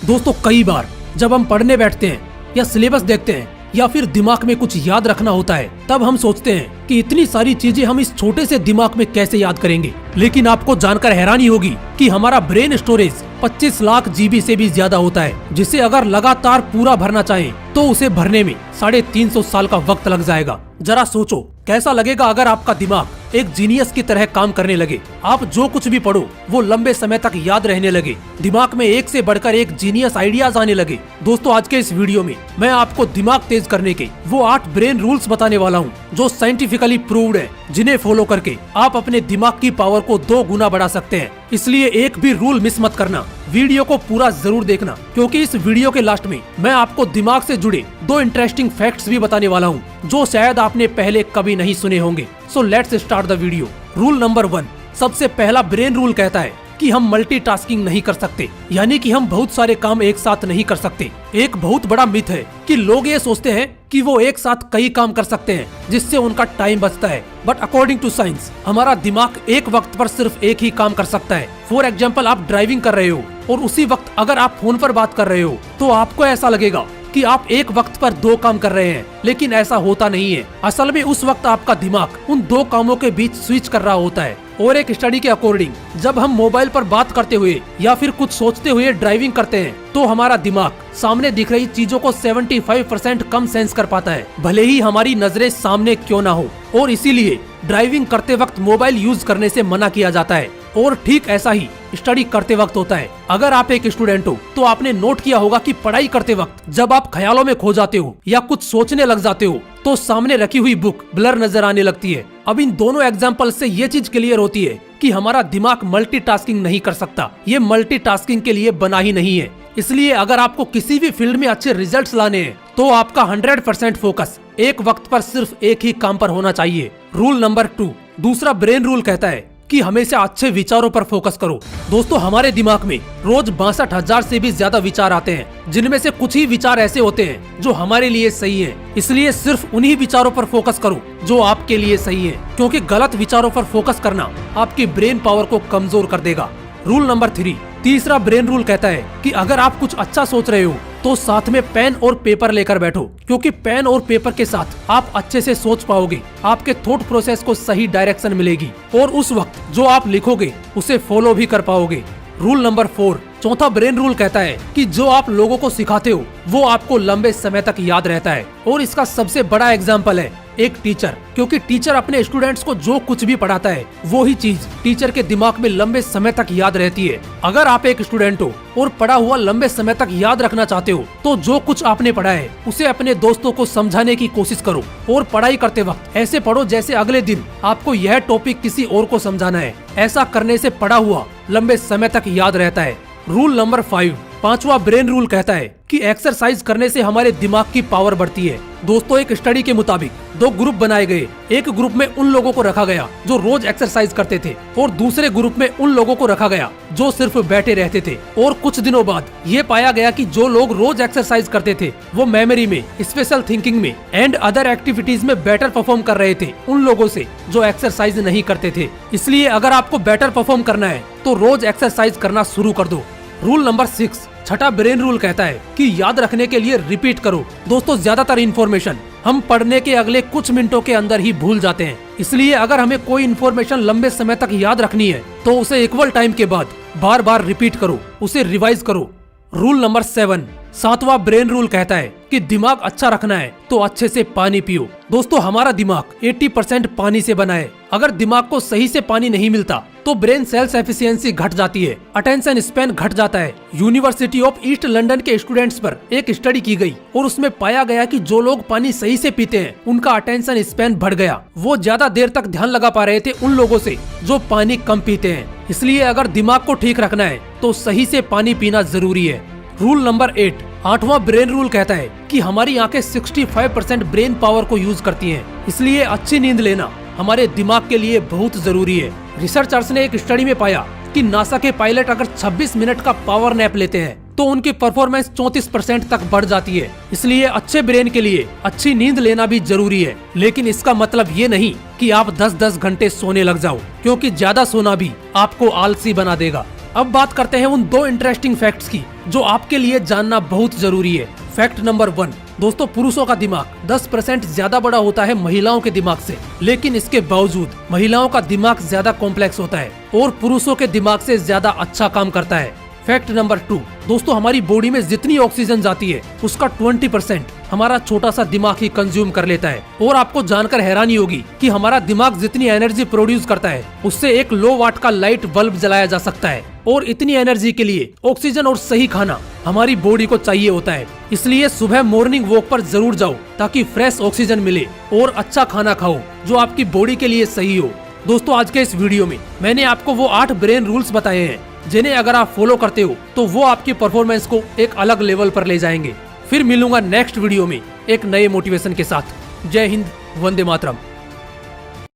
दोस्तों कई बार जब हम पढ़ने बैठते हैं या सिलेबस देखते हैं या फिर दिमाग में कुछ याद रखना होता है, तब हम सोचते हैं कि इतनी सारी चीजें हम इस छोटे से दिमाग में कैसे याद करेंगे। लेकिन आपको जानकर हैरानी होगी कि हमारा ब्रेन स्टोरेज 25 लाख जीबी से भी ज्यादा होता है, जिसे अगर लगातार पूरा भरना चाहें तो उसे भरने में 350 साल का वक्त लग जाएगा। जरा सोचो कैसा लगेगा अगर आपका दिमाग एक जीनियस की तरह काम करने लगे। आप जो कुछ भी पढ़ो वो लंबे समय तक याद रहने लगे, दिमाग में एक से बढ़कर एक जीनियस आइडियाज आने लगे। दोस्तों आज के इस वीडियो में मैं आपको दिमाग तेज करने के वो 8 ब्रेन रूल्स बताने वाला हूँ जो साइंटिफिकली प्रूव्ड है, जिन्हें फॉलो करके आप अपने दिमाग की पावर को 2 गुना बढ़ा सकते हैं। इसलिए एक भी रूल मिस मत करना, वीडियो को पूरा जरूर देखना, क्योंकि इस वीडियो के लास्ट में मैं आपको दिमाग से जुड़े 2 इंटरेस्टिंग फैक्ट्स भी बताने वाला हूँ जो शायद आपने पहले कभी नहीं सुने होंगे। So let's start the video. Rule number 1, सबसे पहला ब्रेन रूल कहता है कि हम मल्टीटास्किंग नहीं कर सकते, यानी कि हम बहुत सारे काम एक साथ नहीं कर सकते। एक बहुत बड़ा मिथ है कि लोग ये सोचते हैं कि वो एक साथ कई काम कर सकते हैं जिससे उनका टाइम बचता है, बट अकॉर्डिंग टू साइंस हमारा दिमाग एक वक्त पर सिर्फ एक ही काम कर सकता है। फॉर एग्जाम्पल, आप ड्राइविंग कर रहे हो और उसी वक्त अगर आप फोन पर बात कर रहे हो तो आपको ऐसा लगेगा कि आप एक वक्त पर 2 काम कर रहे हैं, लेकिन ऐसा होता नहीं है। असल में उस वक्त आपका दिमाग उन 2 कामों के बीच स्विच कर रहा होता है। और एक स्टडी के अकॉर्डिंग जब हम मोबाइल पर बात करते हुए या फिर कुछ सोचते हुए ड्राइविंग करते हैं तो हमारा दिमाग सामने दिख रही चीजों को 75% कम सेंस कर पाता है, भले ही हमारी नजरें सामने क्यों ना हो। और इसीलिए ड्राइविंग करते वक्त मोबाइल यूज करने से मना किया जाता है। और ठीक ऐसा ही स्टडी करते वक्त होता है। अगर आप एक स्टूडेंट हो तो आपने नोट किया होगा कि पढ़ाई करते वक्त जब आप ख्यालों में खो जाते हो या कुछ सोचने लग जाते हो तो सामने रखी हुई बुक ब्लर नजर आने लगती है। अब इन दोनों एग्जाम्पल से ये चीज क्लियर होती है कि हमारा दिमाग मल्टीटास्किंग नहीं कर सकता, ये मल्टीटास्किंग के लिए बना ही नहीं है। इसलिए अगर आपको किसी भी फील्ड में अच्छे रिजल्ट्स लाने हैं तो आपका 100% फोकस एक वक्त पर सिर्फ एक ही काम पर होना चाहिए। रूल नंबर 2, दूसरा ब्रेन रूल कहता है कि हमेशा अच्छे विचारों पर फोकस करो। दोस्तों हमारे दिमाग में रोज 62,000 से भी ज्यादा विचार आते हैं, जिनमें से कुछ ही विचार ऐसे होते हैं जो हमारे लिए सही हैं। इसलिए सिर्फ उन्हीं विचारों पर फोकस करो जो आपके लिए सही है, क्योंकि गलत विचारों पर फोकस करना आपकी ब्रेन पावर को कमजोर कर देगा। रूल नंबर 3, तीसरा ब्रेन रूल कहता है कि अगर आप कुछ अच्छा सोच रहे हो तो साथ में पेन और पेपर लेकर बैठो, क्योंकि पेन और पेपर के साथ आप अच्छे से सोच पाओगे, आपके थॉट प्रोसेस को सही डायरेक्शन मिलेगी और उस वक्त जो आप लिखोगे उसे फॉलो भी कर पाओगे। रूल नंबर 4, चौथा ब्रेन रूल कहता है कि जो आप लोगों को सिखाते हो वो आपको लंबे समय तक याद रहता है। और इसका सबसे बड़ा एग्जाम्पल है एक टीचर, क्योंकि टीचर अपने स्टूडेंट्स को जो कुछ भी पढ़ाता है वो ही चीज टीचर के दिमाग में लंबे समय तक याद रहती है। अगर आप एक स्टूडेंट हो और पढ़ा हुआ लंबे समय तक याद रखना चाहते हो तो जो कुछ आपने पढ़ा है उसे अपने दोस्तों को समझाने की कोशिश करो और पढ़ाई करते वक्त ऐसे पढ़ो जैसे अगले दिन आपको यह टॉपिक किसी और को समझाना है। ऐसा करने से पढ़ा हुआ लंबे समय तक याद रहता है। रूल नंबर 5, पांचवा ब्रेन रूल कहता है कि एक्सरसाइज करने से हमारे दिमाग की पावर बढ़ती है। दोस्तों एक स्टडी के मुताबिक 2 ग्रुप बनाए गए। एक ग्रुप में उन लोगों को रखा गया जो रोज एक्सरसाइज करते थे और दूसरे ग्रुप में उन लोगों को रखा गया जो सिर्फ बैठे रहते थे। और कुछ दिनों बाद ये पाया गया कि जो लोग रोज एक्सरसाइज करते थे वो मेमोरी में, स्पेशल थिंकिंग में एंड अदर एक्टिविटीज में बेटर परफॉर्म कर रहे थे उन लोगों से जो एक्सरसाइज नहीं करते थे। इसलिए अगर आपको बेटर परफॉर्म करना है तो रोज एक्सरसाइज करना शुरू कर दो। रूल नंबर 6, छठा ब्रेन रूल कहता है कि याद रखने के लिए रिपीट करो। दोस्तों ज्यादातर इन्फॉर्मेशन हम पढ़ने के अगले कुछ मिनटों के अंदर ही भूल जाते हैं, इसलिए अगर हमें कोई इन्फॉर्मेशन लंबे समय तक याद रखनी है तो उसे इक्वल टाइम के बाद बार बार रिपीट करो, उसे रिवाइज करो। रूल नंबर 7, सातवां ब्रेन रूल कहता है कि दिमाग अच्छा रखना है तो अच्छे से पानी पियो। दोस्तों हमारा दिमाग 80% पानी से बना है। अगर दिमाग को सही से पानी नहीं मिलता तो ब्रेन सेल्स एफिशिएंसी घट जाती है, अटेंशन स्पैन घट जाता है। यूनिवर्सिटी ऑफ ईस्ट लंदन के स्टूडेंट्स पर एक स्टडी की गई और उसमें पाया गया कि जो लोग पानी सही से पीते हैं उनका अटेंशन स्पैन बढ़ गया। वो ज्यादा देर तक ध्यान लगा पा रहे थे उन लोगों से जो पानी कम पीते हैं। इसलिए अगर दिमाग को ठीक रखना है तो सही से पानी पीना जरूरी है। रूल नंबर 8, आठवां ब्रेन रूल कहता है कि हमारी आंखें 65% ब्रेन पावर को यूज करती हैं, इसलिए अच्छी नींद लेना हमारे दिमाग के लिए बहुत जरूरी है। रिसर्चर्स ने एक स्टडी में पाया कि नासा के पायलट अगर 26 मिनट का पावर नैप लेते हैं तो उनकी परफॉर्मेंस 34% तक बढ़ जाती है। इसलिए अच्छे ब्रेन के लिए अच्छी नींद लेना भी जरूरी है, लेकिन इसका मतलब ये नहीं कि आप 10-10 घंटे सोने लग जाओ, क्योंकि ज्यादा सोना भी आपको आलसी बना देगा। अब बात करते हैं उन 2 इंटरेस्टिंग फैक्ट्स की जो आपके लिए जानना बहुत जरूरी है। फैक्ट नंबर 1, दोस्तों पुरुषों का दिमाग 10% ज्यादा बड़ा होता है महिलाओं के दिमाग से, लेकिन इसके बावजूद महिलाओं का दिमाग ज्यादा कॉम्प्लेक्स होता है और पुरुषों के दिमाग से ज्यादा अच्छा काम करता है। फैक्ट नंबर 2, दोस्तों हमारी बॉडी में जितनी ऑक्सीजन जाती है उसका 20% हमारा छोटा सा दिमाग ही कंज्यूम कर लेता है। और आपको जानकर हैरानी होगी कि हमारा दिमाग जितनी एनर्जी प्रोड्यूस करता है उससे एक लो वाट का लाइट बल्ब जलाया जा सकता है। और इतनी एनर्जी के लिए ऑक्सीजन और सही खाना हमारी बॉडी को चाहिए होता है। इसलिए सुबह मॉर्निंग वॉक पर जरूर जाओ ताकि फ्रेश ऑक्सीजन मिले और अच्छा खाना खाओ जो आपकी बॉडी के लिए सही हो। दोस्तों आज के इस वीडियो में मैंने आपको वो 8 ब्रेन रूल्स बताए हैं जिन्हें अगर आप फॉलो करते हो तो वो आपकी परफॉर्मेंस को एक अलग लेवल पर ले जाएंगे। फिर मिलूंगा नेक्स्ट वीडियो में एक नए मोटिवेशन के साथ। जय हिंद, वंदे मातरम।